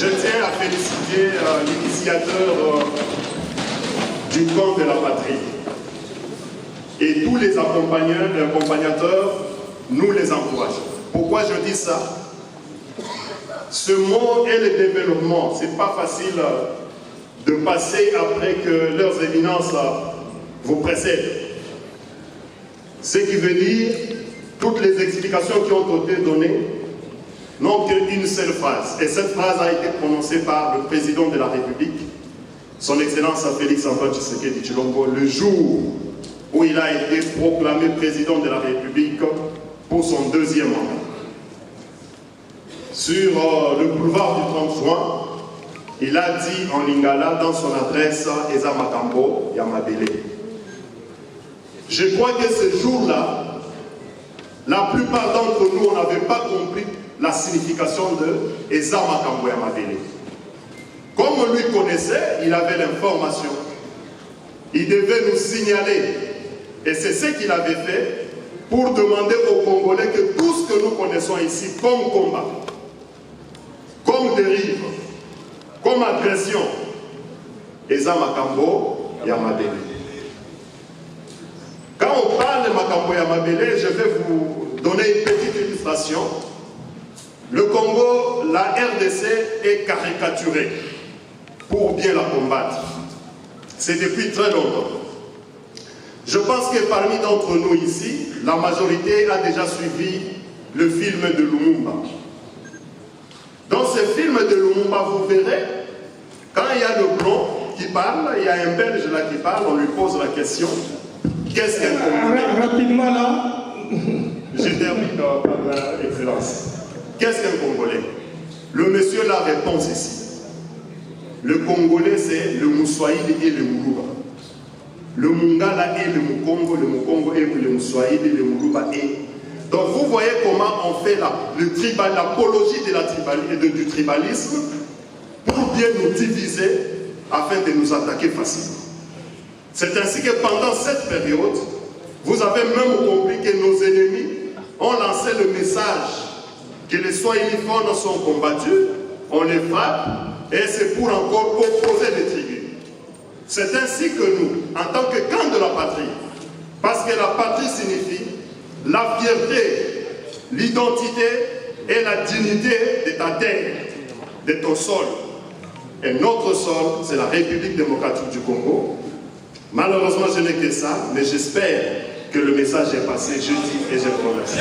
Je tiens à féliciter l'initiateur du camp de la patrie et tous les accompagnateurs, nous les encourageons. Pourquoi je dis ça? Ce mot est le développement. Ce n'est pas facile de passer après que leurs éminences vous précèdent. Ce qui veut dire, toutes les explications qui ont été données n'ont qu'une seule phrase. Et cette phrase a été prononcée par le président de la République, son Excellence Félix-Antoine Tshisekedi Tshilombo, le jour où il a été proclamé président de la République pour son deuxième mandat. Sur le boulevard du 30 juin, il a dit en lingala dans son adresse Eza Makambo Yamabele. Je crois que ce jour-là, la plupart d'entre nous, on n'avait pas compris la signification de Eza Makambo Yamabele. Comme on lui connaissait, il avait l'information. Il devait nous signaler. Et c'est ce qu'il avait fait pour demander aux Congolais que tout ce que nous connaissons ici comme combat, comme dérive, comme agression, Eza Makambo Yamabele. Quand on parle de Makambo Yamabele, je vais vous donner une petite illustration. Le Congo, la RDC est caricaturée pour bien la combattre. C'est depuis très longtemps. Je pense que parmi d'entre nous ici, la majorité a déjà suivi le film de Lumumba. Dans ce film de Lumumba, vous verrez, quand il y a le blanc qui parle, il y a un Belge là qui parle, on lui pose la question, qu'est-ce qu'un Congolais? Rapidement là. Je termine par excellence. Qu'est-ce qu'un Congolais? Le monsieur là répond ici. Le Congolais, c'est le Mouswahili et le Mourouba. Le Mungala et le Mukongo et le Mouswahili et le Mourouba et. Donc vous voyez comment on fait l'apologie du tribalisme pour bien nous diviser afin de nous attaquer facilement. C'est ainsi que pendant cette période, vous avez même compris que nos ennemis ont lancé le message que les Swahiliphones sont combattus, on les frappe, et c'est pour encore opposer les tribus. C'est ainsi que nous, en tant que camp de la patrie, parce que la patrie signifie la fierté, l'identité et la dignité de ta terre, de ton sol. Et notre sol, c'est la République démocratique du Congo. Malheureusement, je n'ai que ça, mais j'espère que le message est passé. Je dis et je vous remercie.